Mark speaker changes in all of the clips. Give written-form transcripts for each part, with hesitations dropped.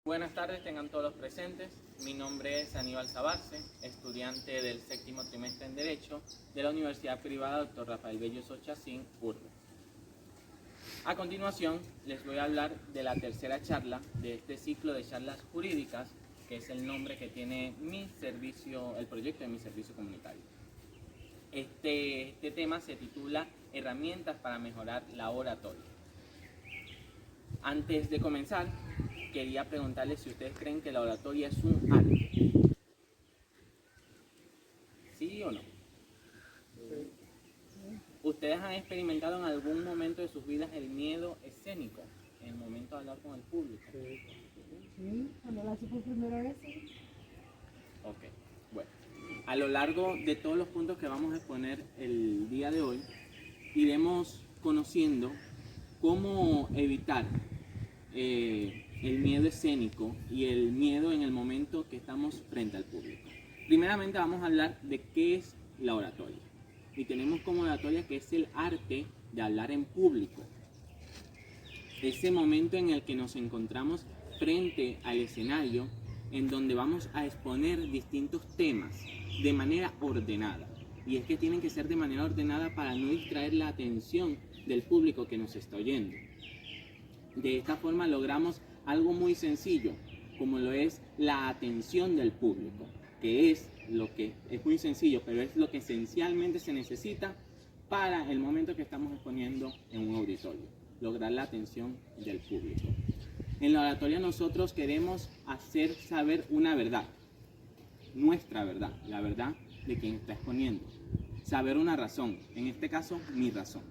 Speaker 1: Buenas tardes, tengan todos los presentes. Mi nombre es Aníbal Sabarce, estudiante del séptimo trimestre en Derecho de la Universidad Privada Dr. Rafael Bello Sochacín, Urbe. A continuación, les voy a hablar de la tercera charla de este ciclo de charlas jurídicas, que es el nombre que tiene el proyecto de mi servicio comunitario. Este tema se titula Herramientas para mejorar la oratoria. Antes de comenzar, quería preguntarles si ustedes creen que la oratoria es un arte. ¿Sí o no? ¿Ustedes han experimentado en algún momento de sus vidas el miedo escénico en el momento de hablar con el público?
Speaker 2: Sí, cuando la hice por primera vez, sí.
Speaker 1: Ok, bueno. A lo largo de todos los puntos que vamos a exponer el día de hoy, iremos conociendo cómo evitar el miedo escénico y el miedo en el momento que estamos frente al público. Primeramente vamos a hablar de qué es la oratoria. Y tenemos como oratoria que es el arte de hablar en público. Ese momento en el que nos encontramos frente al escenario, en donde vamos a exponer distintos temas de manera ordenada. Y es que tienen que ser de manera ordenada para no distraer la atención del público que nos está oyendo. De esta forma logramos algo muy sencillo, como lo es la atención del público, que es lo que es muy sencillo, pero es lo que esencialmente se necesita para el momento que estamos exponiendo en un auditorio, lograr la atención del público. En la oratoria nosotros queremos hacer saber una verdad, nuestra verdad, la verdad de quien está exponiendo, saber una razón, en este caso mi razón.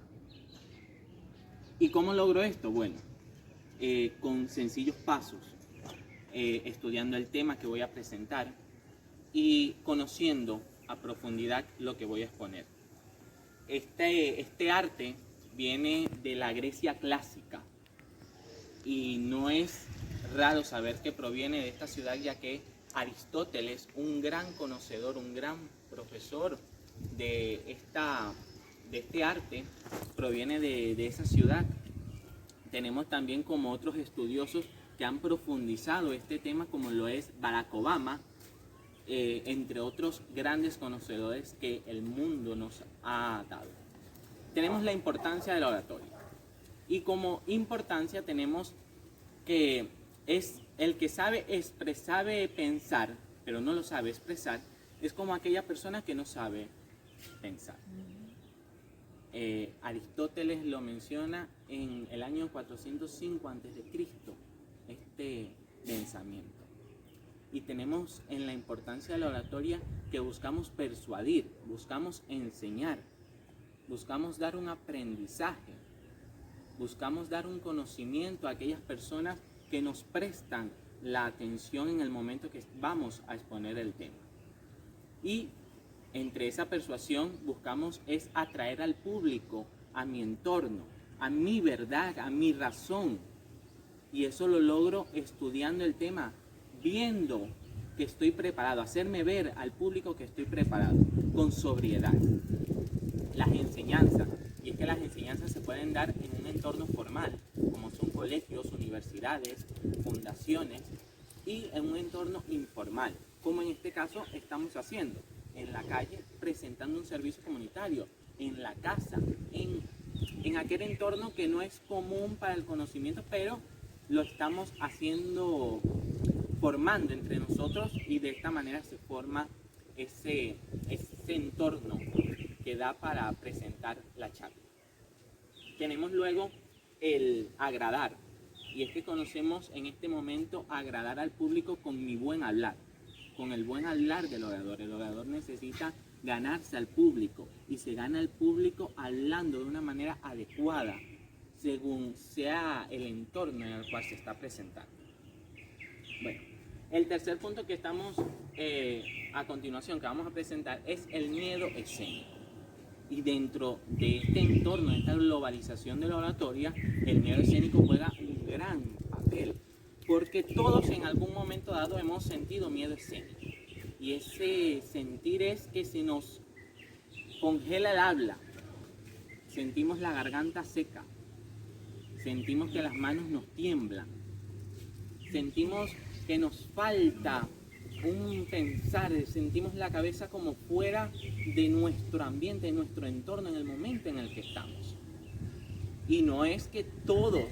Speaker 1: ¿Y cómo logro esto? Bueno, con sencillos pasos, estudiando el tema que voy a presentar y conociendo a profundidad lo que voy a exponer. Este arte viene de la Grecia clásica y no es raro saber que proviene de esta ciudad, ya que Aristóteles, un gran conocedor, un gran profesor de este arte, proviene de esa ciudad. Tenemos también como otros estudiosos que han profundizado este tema, como lo es Barack Obama, entre otros grandes conocedores que el mundo nos ha dado. Tenemos la importancia de la oratoria. Y como importancia tenemos que es el que sabe pensar, pero no lo sabe expresar, es como aquella persona que no sabe pensar. Aristóteles lo menciona en el año 405 a.C., este pensamiento. Y tenemos en la importancia de la oratoria que buscamos persuadir, buscamos enseñar, buscamos dar un aprendizaje, buscamos dar un conocimiento a aquellas personas que nos prestan la atención en el momento que vamos a exponer el tema. Y entre esa persuasión buscamos es atraer al público a mi entorno, a mi verdad, a mi razón. Y eso lo logro estudiando el tema, viendo que estoy preparado, hacerme ver al público que estoy preparado, con sobriedad. Las enseñanzas, y es que las enseñanzas se pueden dar en un entorno formal, como son colegios, universidades, fundaciones, y en un entorno informal, como en este caso estamos haciendo, en la calle, presentando un servicio comunitario, en la casa, en aquel entorno que no es común para el conocimiento, pero lo estamos haciendo, formando entre nosotros, y de esta manera se forma ese entorno que da para presentar la charla. Tenemos luego el agradar, y es que conocemos en este momento agradar al público con mi buen hablar, con el buen hablar del orador. El orador necesita ganarse al público, y se gana al público hablando de una manera adecuada, según sea el entorno en el cual se está presentando. Bueno, el tercer punto que estamos a continuación, que vamos a presentar, es el miedo escénico. Y dentro de este entorno, de esta globalización de la oratoria, el miedo escénico juega un gran papel, porque todos en algún momento dado hemos sentido miedo escénico. Y ese sentir es que se nos congela el habla, sentimos la garganta seca, sentimos que las manos nos tiemblan, sentimos que nos falta un pensar, sentimos la cabeza como fuera de nuestro ambiente, de nuestro entorno, en el momento en el que estamos. Y no es que todo,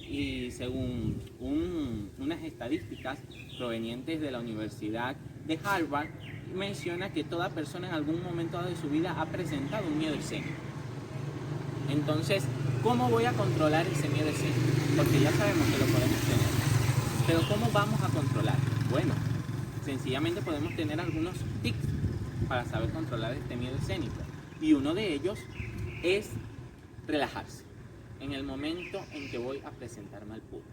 Speaker 1: y según unas estadísticas provenientes de la Universidad de Harvard, menciona que toda persona en algún momento dado de su vida ha presentado un miedo escénico. Entonces, ¿cómo voy a controlar ese miedo escénico? Porque ya sabemos que lo podemos tener. Pero ¿cómo vamos a controlar? Bueno, sencillamente podemos tener algunos tips para saber controlar este miedo escénico. Y uno de ellos es relajarse en el momento en que voy a presentarme al público.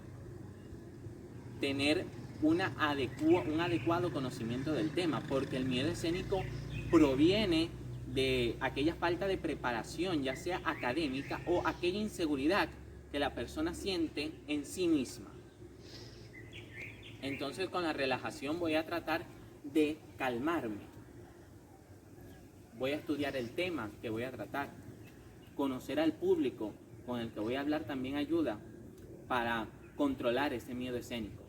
Speaker 1: Tener un adecuado conocimiento del tema, porque el miedo escénico proviene de aquella falta de preparación, ya sea académica o aquella inseguridad que la persona siente en sí misma. Entonces, con la relajación voy a tratar de calmarme. Voy a estudiar el tema que voy a tratar. Conocer al público con el que voy a hablar también ayuda para controlar ese miedo escénico.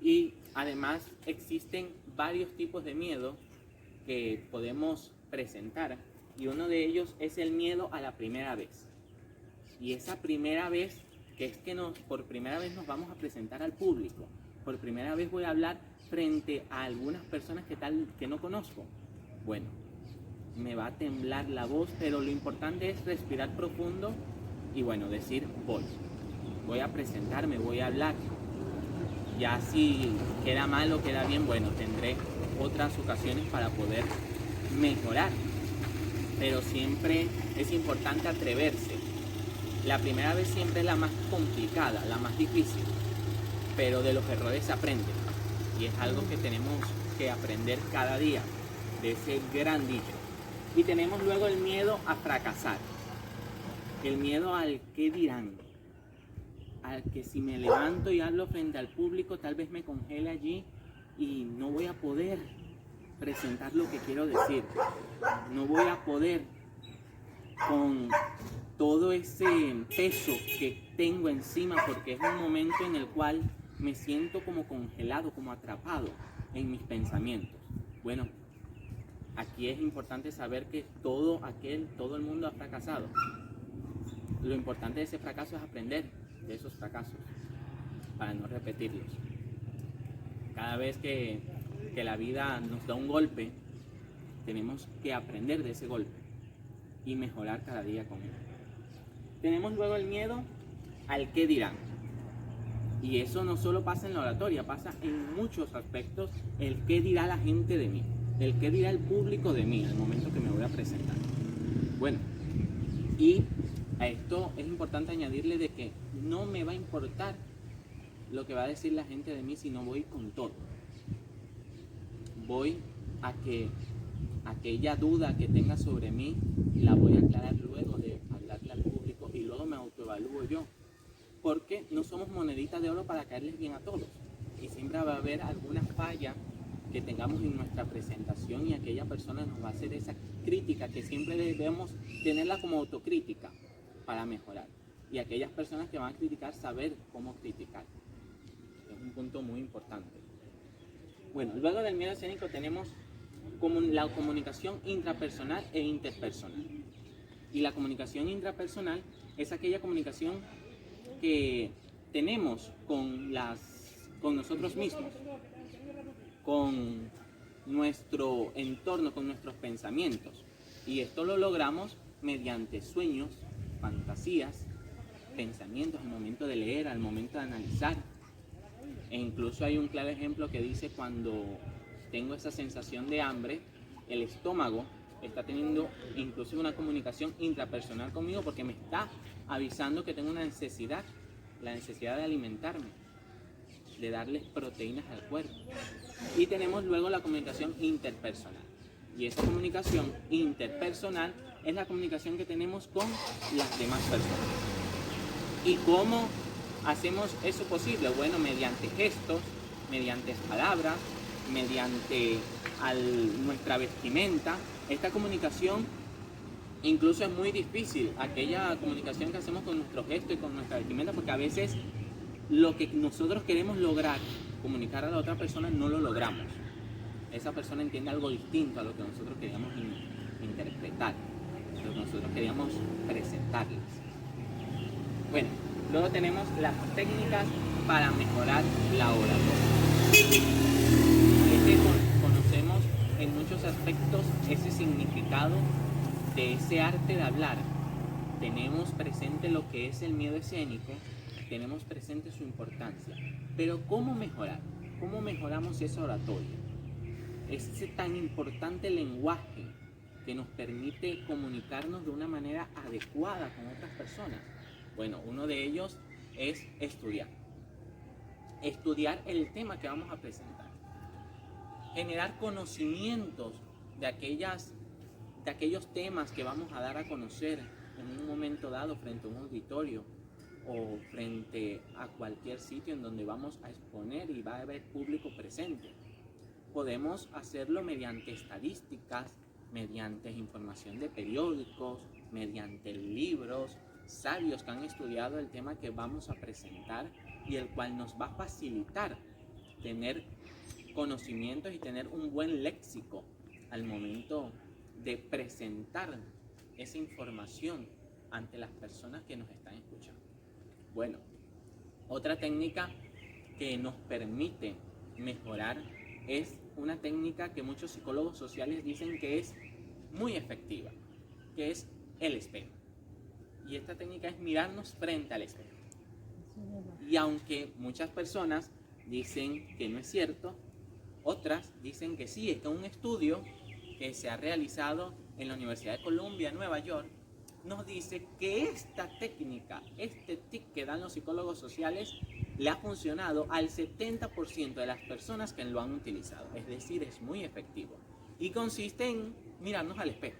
Speaker 1: Y además existen varios tipos de miedo que podemos presentar, y uno de ellos es el miedo a la primera vez. Y esa primera vez, que es que por primera vez nos vamos a presentar al público, por primera vez voy a hablar frente a algunas personas que no conozco. Bueno, me va a temblar la voz, pero lo importante es respirar profundo y bueno, decir voy a presentarme, voy a hablar. Ya si queda mal o queda bien, bueno, tendré otras ocasiones para poder mejorar. Pero siempre es importante atreverse. La primera vez siempre es la más complicada, la más difícil, pero de los errores se aprende. Y es algo que tenemos que aprender cada día, de ese gran dicho. Y tenemos luego el miedo a fracasar, el miedo al qué dirán, al que si me levanto y hablo frente al público tal vez me congele allí y no voy a poder presentar lo que quiero decir, no voy a poder con todo ese peso que tengo encima, porque es un momento en el cual me siento como congelado, como atrapado en mis pensamientos. Bueno, aquí es importante saber que todo el mundo ha fracasado. Lo importante de ese fracaso es aprender de esos fracasos para no repetirlos. Cada vez que la vida nos da un golpe, tenemos que aprender de ese golpe y mejorar cada día con él. Tenemos luego el miedo al qué dirán. Y eso no solo pasa en la oratoria, pasa en muchos aspectos. El qué dirá la gente de mí, el qué dirá el público de mí al momento que me voy a presentar. Bueno, y a esto es importante añadirle de que no me va a importar lo que va a decir la gente de mí si no voy con todo. Voy a que aquella duda que tenga sobre mí la voy a aclarar luego de hablarle al público y luego me autoevalúo yo. Porque no somos moneditas de oro para caerles bien a todos. Y siempre va a haber alguna falla que tengamos en nuestra presentación y aquella persona nos va a hacer esa crítica que siempre debemos tenerla como autocrítica para mejorar. Y aquellas personas que van a criticar, saber cómo criticar. Es un punto muy importante. Bueno, luego del miedo escénico tenemos la comunicación intrapersonal e interpersonal. Y la comunicación intrapersonal es aquella comunicación que tenemos con nosotros mismos, con nuestro entorno, con nuestros pensamientos. Y esto lo logramos mediante sueños, fantasías, pensamientos al momento de leer, al momento de analizar. E incluso hay un claro ejemplo que dice: cuando tengo esa sensación de hambre, el estómago está teniendo incluso una comunicación intrapersonal conmigo porque me está avisando que tengo una necesidad, la necesidad de alimentarme, de darles proteínas al cuerpo. Y tenemos luego la comunicación interpersonal. Y esa comunicación interpersonal es la comunicación que tenemos con las demás personas. ¿Y cómo hacemos eso posible? Bueno, mediante gestos, mediante palabras, mediante nuestra vestimenta. Esta comunicación incluso es muy difícil, aquella comunicación que hacemos con nuestro gesto y con nuestra vestimenta, porque a veces lo que nosotros queremos lograr, comunicar a la otra persona, no lo logramos. Esa persona entiende algo distinto a lo que nosotros queríamos interpretar, lo que nosotros queríamos presentarles. Bueno, luego tenemos las técnicas para mejorar la oratoria. Conocemos en muchos aspectos ese significado de ese arte de hablar. Tenemos presente lo que es el miedo escénico, tenemos presente su importancia. Pero ¿cómo mejorar? ¿Cómo mejoramos esa oratoria? Ese tan importante lenguaje que nos permite comunicarnos de una manera adecuada con otras personas. Bueno, uno de ellos es estudiar. Estudiar el tema que vamos a presentar. Generar conocimientos de aquellos temas que vamos a dar a conocer en un momento dado frente a un auditorio o frente a cualquier sitio en donde vamos a exponer y va a haber público presente. Podemos hacerlo mediante estadísticas, mediante información de periódicos, mediante libros, sabios que han estudiado el tema que vamos a presentar y el cual nos va a facilitar tener conocimientos y tener un buen léxico al momento de presentar esa información ante las personas que nos están escuchando. Bueno, otra técnica que nos permite mejorar es una técnica que muchos psicólogos sociales dicen que es muy efectiva, que es el espejo. Y esta técnica es mirarnos frente al espejo. Y aunque muchas personas dicen que no es cierto, otras dicen que sí. Es que un estudio que se ha realizado en la Universidad de Columbia, Nueva York, nos dice que esta técnica, este tip que dan los psicólogos sociales, le ha funcionado al 70% de las personas que lo han utilizado. Es decir, es muy efectivo. Y consiste en mirarnos al espejo.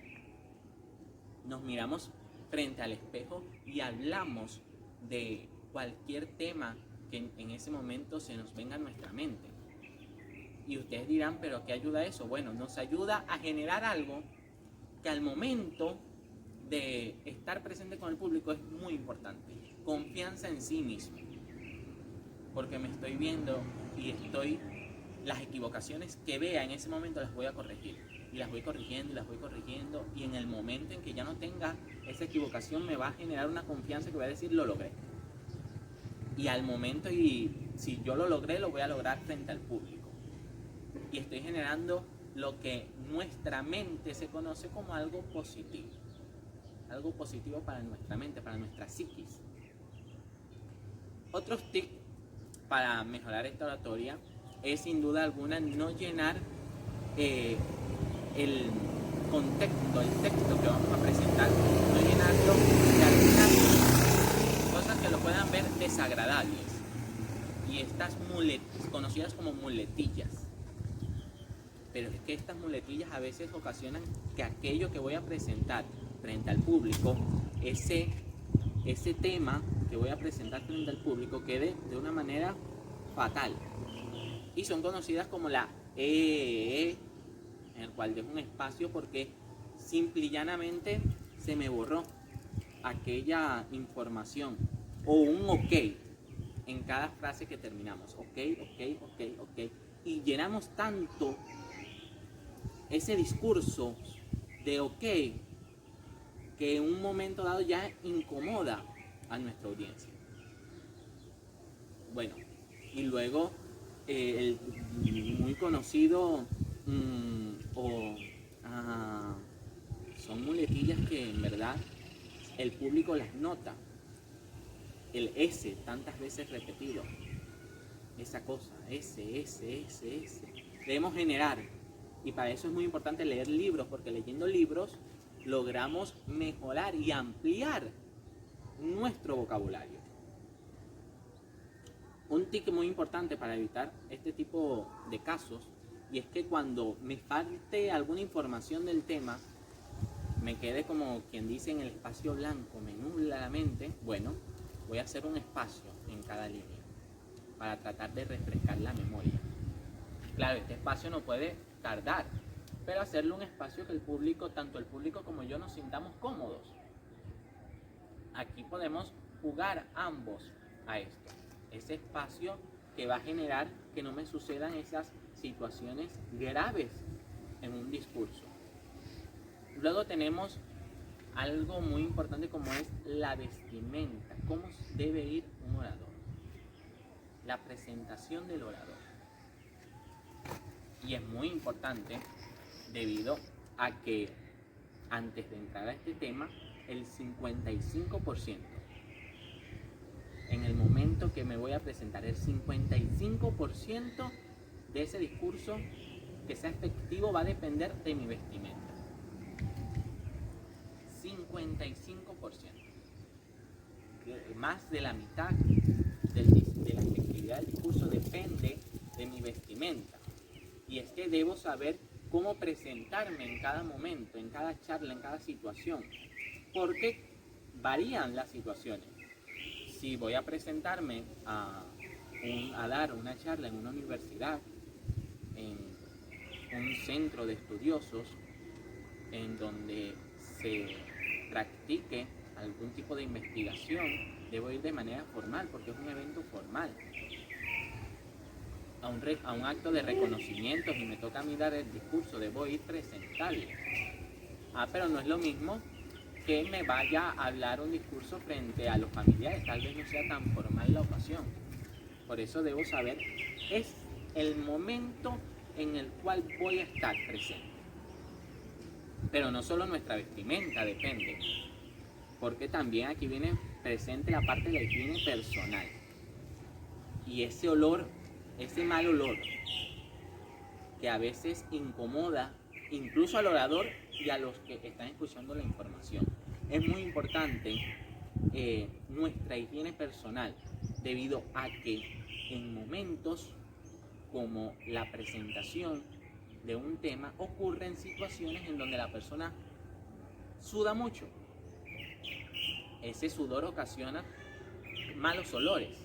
Speaker 1: Nos miramos frente al espejo y hablamos de cualquier tema que en ese momento se nos venga a nuestra mente. Y ustedes dirán, ¿pero qué ayuda eso? Bueno, nos ayuda a generar algo que al momento de estar presente con el público es muy importante. Confianza en sí mismo. Porque me estoy viendo y las equivocaciones que vea en ese momento las voy a corregir. Y las voy corrigiendo y las voy corrigiendo. Y en el momento en que ya no tenga esa equivocación me va a generar una confianza que voy a decir, lo logré. Y al momento, y si yo lo logré, lo voy a lograr frente al público. Y estoy generando lo que nuestra mente se conoce como algo positivo. Algo positivo para nuestra mente, para nuestra psiquis. Otros tips para mejorar esta oratoria es sin duda alguna no llenar el contexto, el texto que vamos a presentar, no llenarlo de algunas cosas que lo puedan ver desagradables. Y estas conocidas como muletillas. Pero es que estas muletillas a veces ocasionan que aquello que voy a presentar frente al público, ese tema que voy a presentar frente al público quede de una manera fatal. Y son conocidas como la en el cual dejo un espacio porque simple y llanamente se me borró aquella información o un ok en cada frase que terminamos. Ok. Y llenamos tanto ese discurso de ok que en un momento dado ya incomoda a nuestra audiencia. Bueno, y luego el muy conocido son muletillas que en verdad el público las nota. El S, tantas veces repetido. Esa cosa, S. Debemos generar. Y para eso es muy importante leer libros, porque leyendo libros logramos mejorar y ampliar nuestro vocabulario. Un tip muy importante para evitar este tipo de casos, y es que cuando me falte alguna información del tema, me quede como quien dice en el espacio blanco, me nubla la mente, bueno, voy a hacer un espacio en cada línea para tratar de refrescar la memoria. Claro, este espacio no puede tardar, pero hacerle un espacio que el público, tanto el público como yo, nos sintamos cómodos. Aquí podemos jugar ambos a esto. ese espacio que va a generar que no me sucedan esas situaciones graves en un discurso. Luego tenemos algo muy importante como es la vestimenta, cómo debe ir un orador, la presentación del orador. Y es muy importante debido a que antes de entrar a este tema, el 55%, en el momento que me voy a presentar, el 55% de ese discurso que sea efectivo va a depender de mi vestimenta. 55%. Más de la mitad de la efectividad del discurso depende de mi vestimenta. Y es que debo saber cómo presentarme en cada momento, en cada charla, en cada situación. Porque varían las situaciones. Si voy a presentarme a dar una charla en una universidad, en un centro de estudiosos, en donde se practique algún tipo de investigación, debo ir de manera formal porque es un evento formal. A un acto de reconocimiento y me toca a mí dar el discurso, debo ir presentable. Pero no es lo mismo que me vaya a hablar un discurso frente a los familiares, tal vez no sea tan formal la ocasión. Por eso debo saber, es el momento en el cual voy a estar presente. Pero no solo nuestra vestimenta depende, porque también aquí viene presente la parte de la higiene personal. Y ese olor, ese mal olor, que a veces incomoda incluso al orador y a los que están escuchando la información. Es muy importante nuestra higiene personal, debido a que en momentos como la presentación de un tema ocurren situaciones en donde la persona suda mucho. Ese sudor ocasiona malos olores.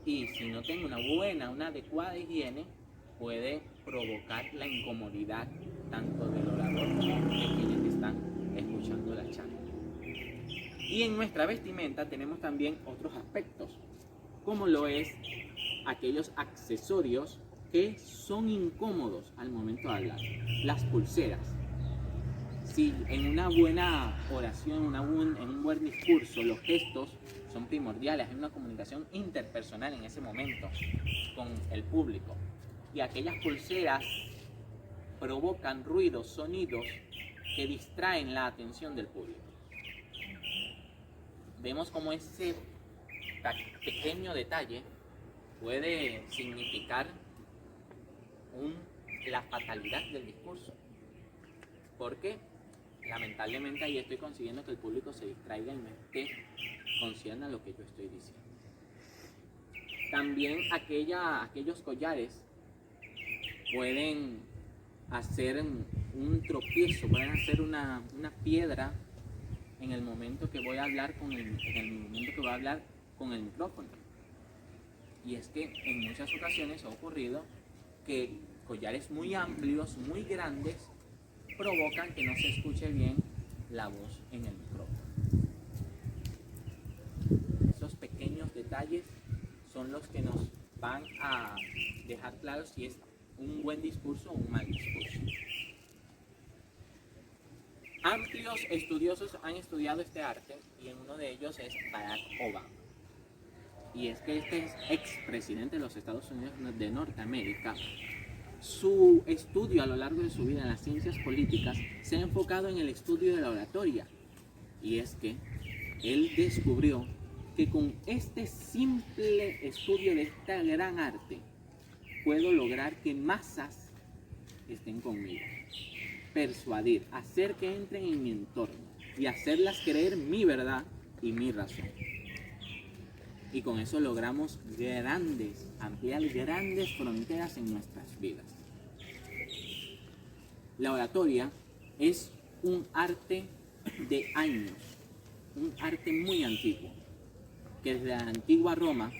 Speaker 1: Y si no tengo una adecuada higiene, puede provocar la incomodidad tanto del orador como de quienes están escuchando la charla. Y en nuestra vestimenta tenemos también otros aspectos, como lo es aquellos accesorios que son incómodos al momento de hablar. Las pulseras. Si en una buena oración, en un buen discurso, los gestos son primordiales, hay una comunicación interpersonal en ese momento con el público. Y aquellas pulseras provocan ruidos, sonidos que distraen la atención del público. Vemos cómo ese pequeño detalle puede significar la fatalidad del discurso. Porque lamentablemente ahí estoy consiguiendo que el público se distraiga y no esté consciente de lo que yo estoy diciendo. También aquellos collares pueden hacer un tropiezo, pueden hacer una piedra en el momento que voy a hablar con el micrófono. Y es que en muchas ocasiones ha ocurrido que collares muy amplios, muy grandes, provocan que no se escuche bien la voz en el micrófono. Esos pequeños detalles son los que nos van a dejar claro si es un buen discurso o un mal discurso. Amplios estudiosos han estudiado este arte y uno de ellos es Barack Obama. Y es que este es expresidente de los Estados Unidos de Norteamérica. Su estudio a lo largo de su vida en las ciencias políticas se ha enfocado en el estudio de la oratoria. Y es que él descubrió que con este simple estudio de esta gran arte puedo lograr que masas estén conmigo, persuadir, hacer que entren en mi entorno y hacerlas creer mi verdad y mi razón. Y con eso logramos ampliar grandes fronteras en nuestras vidas. La oratoria es un arte de años, un arte muy antiguo, que desde la antigua Roma,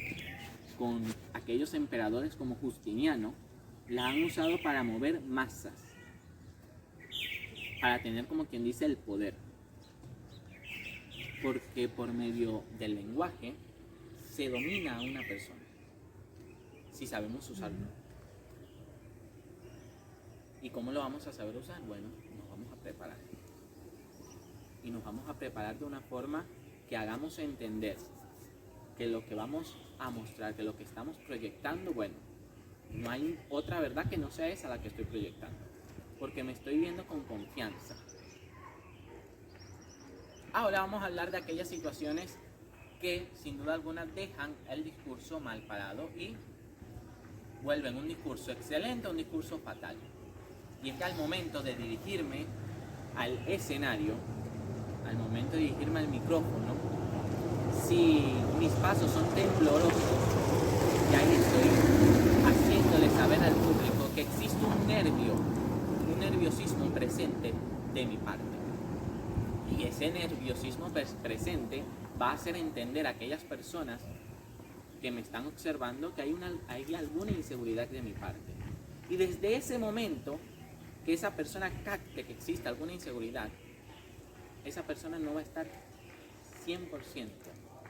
Speaker 1: con aquellos emperadores como Justiniano, la han usado para mover masas, para tener, como quien dice, el poder. Porque por medio del lenguaje se domina a una persona, si sabemos usarlo. ¿Y cómo lo vamos a saber usar? Bueno, nos vamos a preparar. Y nos vamos a preparar de una forma que hagamos entender que lo que vamos a mostrar, que lo que estamos proyectando, bueno, no hay otra verdad que no sea esa la que estoy proyectando, porque me estoy viendo con confianza. Ahora vamos a hablar de aquellas situaciones que sin duda alguna dejan el discurso mal parado y vuelven un discurso excelente a un discurso fatal. Y es que al momento de dirigirme al escenario, al momento de dirigirme al micrófono, si mis pasos son temblorosos, y ahí estoy haciéndole saber al público que existe un nerviosismo presente de mi parte. Y ese nerviosismo presente va a hacer entender a aquellas personas que me están observando que hay alguna inseguridad de mi parte. Y desde ese momento que esa persona capte que existe alguna inseguridad, esa persona no va a estar 100%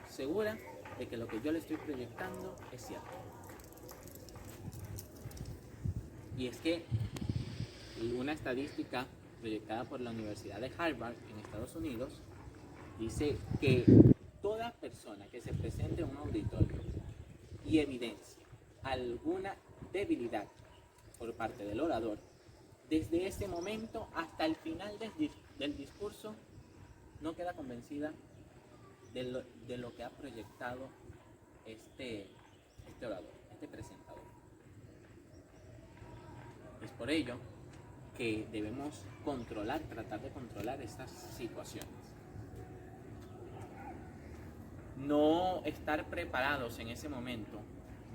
Speaker 1: segura de que lo que yo le estoy proyectando es cierto. Y es que una estadística proyectada por la Universidad de Harvard en Estados Unidos dice que toda persona que se presente en un auditorio y evidencia alguna debilidad por parte del orador, desde ese momento hasta el final del discurso no queda convencida de lo que ha proyectado este orador, este presentador. Es por ello que debemos tratar de controlar estas situaciones. No estar preparados en ese momento,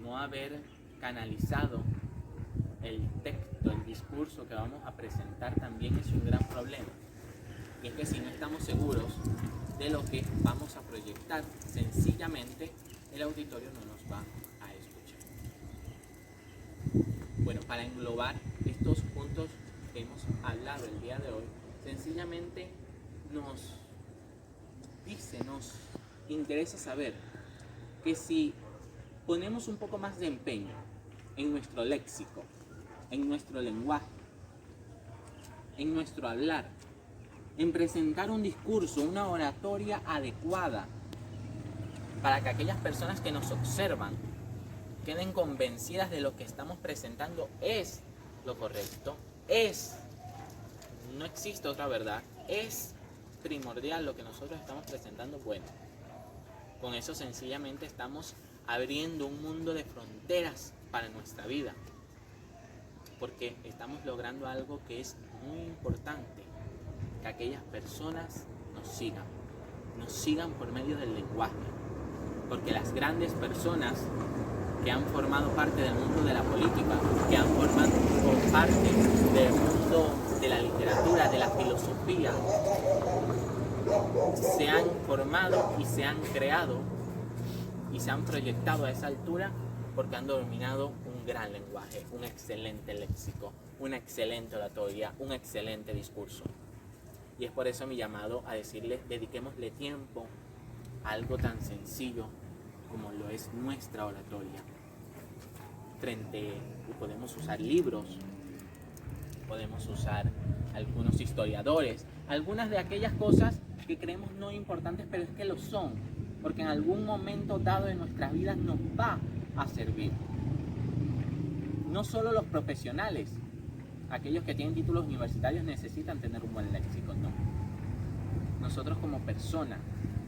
Speaker 1: no haber canalizado el texto, el discurso que vamos a presentar también es un gran problema. Y es que si no estamos seguros de lo que vamos a proyectar, sencillamente el auditorio no nos va a escuchar. Bueno, para englobar estos puntos que hemos hablado el día de hoy, sencillamente nos interesa saber que si ponemos un poco más de empeño en nuestro léxico, en nuestro lenguaje, en nuestro hablar, en presentar un discurso, una oratoria adecuada para que aquellas personas que nos observan queden convencidas de lo que estamos presentando es lo correcto, no existe otra verdad, es primordial lo que nosotros estamos presentando, bueno, con eso sencillamente estamos abriendo un mundo de fronteras para nuestra vida, porque estamos logrando algo que es muy importante, que aquellas personas nos sigan por medio del lenguaje, porque las grandes personas que han formado parte del mundo de la política, que han formado parte del mundo de la literatura, de la filosofía, se han formado y se han creado y se han proyectado a esa altura porque han dominado un gran lenguaje, un excelente léxico, una excelente oratoria, un excelente discurso. Y es por eso mi llamado a decirles, dediquémosle tiempo a algo tan sencillo como lo es nuestra oratoria. Podemos usar libros, podemos usar algunos historiadores, algunas de aquellas cosas que creemos no importantes, pero es que lo son, porque en algún momento dado de nuestras vidas nos va a servir. No solo los profesionales, aquellos que tienen títulos universitarios necesitan tener un buen léxico, no. Nosotros como personas,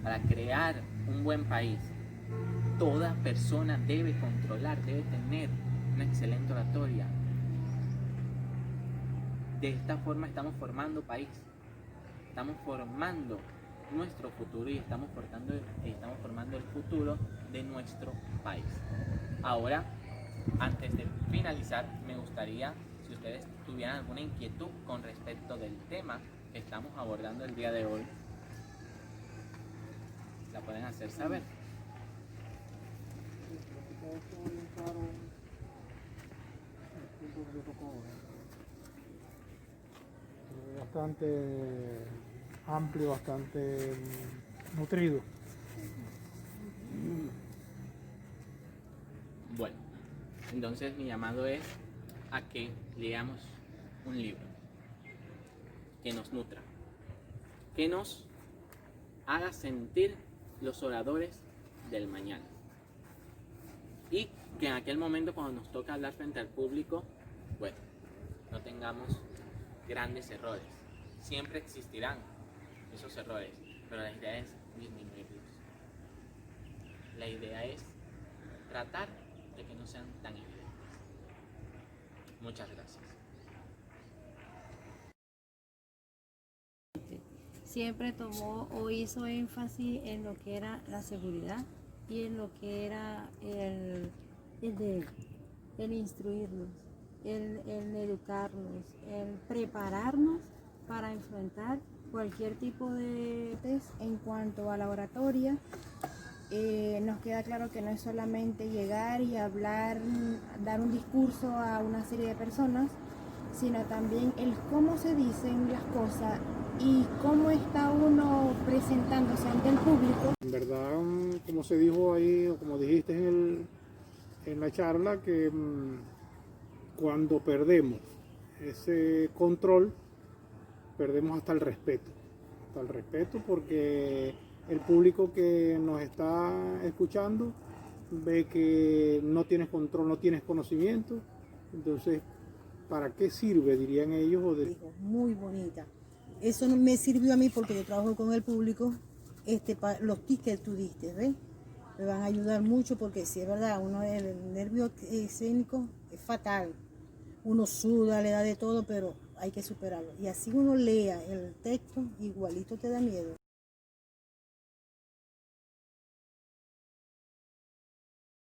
Speaker 1: para crear un buen país, toda persona debe controlar, debe tener una excelente oratoria. De esta forma estamos formando país, estamos formando nuestro futuro y estamos formando el futuro de nuestro país. Ahora, antes de finalizar, me gustaría, si ustedes tuvieran alguna inquietud con respecto del tema que estamos abordando el día de hoy, la pueden hacer saber.
Speaker 3: Bastante amplio, bastante nutrido.
Speaker 1: Bueno, entonces mi llamado es a que leamos un libro que nos nutra, que nos haga sentir los oradores del mañana. Y que en aquel momento cuando nos toca hablar frente al público, bueno, no tengamos grandes errores. Siempre existirán esos errores, pero la idea es disminuirlos. La idea es tratar de que no sean tan evidentes. Muchas gracias.
Speaker 2: Siempre tomó o hizo énfasis en lo que era la seguridad y en lo que era el instruirnos, el educarnos, el prepararnos para enfrentar cualquier tipo de test. En cuanto a la oratoria, nos queda claro que no es solamente llegar y hablar, dar un discurso a una serie de personas, sino también el cómo se dicen las cosas y cómo está uno presentándose ante el público.
Speaker 3: En verdad, como se dijo ahí, o como dijiste en la charla, que cuando perdemos ese control, perdemos hasta el respeto. Hasta el respeto, porque el público que nos está escuchando ve que no tienes control, no tienes conocimiento. Entonces, ¿para qué sirve, dirían ellos?
Speaker 4: Muy bonita. Eso me sirvió a mí porque yo trabajo con el público. Los tips que tú diste, ¿ves? Me van a ayudar mucho porque si es verdad, el nervio escénico es fatal. Uno suda, le da de todo, pero hay que superarlo. Y así uno lea el texto, igualito te da miedo.